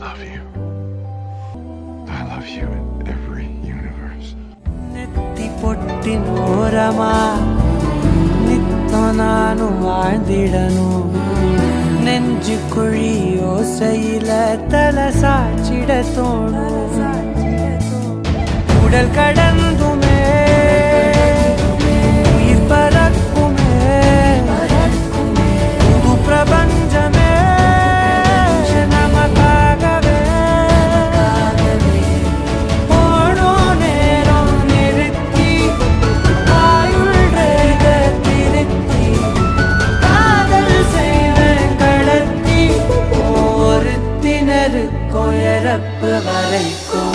love you. I love you in every universe. ನೆತ್ತಿ ಪೊಟ್ಟಿನೋರಮ ನಿತ್ತ ನಾನು வாழ்ந்திடனு நெஞ்சு குழியோ செயல தல சாச்சிட தோணு உடல் கடந்துமே உயிர் பறக்குமே புது பிரபஞ்சமே நமக்காகவே போனோ நேரம் நிறுத்தி ஆயுள் ரேக திருத்தி காதல் செய்வேன் கடத்தி ஒருத்தினருக்கும் இறப்பு வரைக்கும்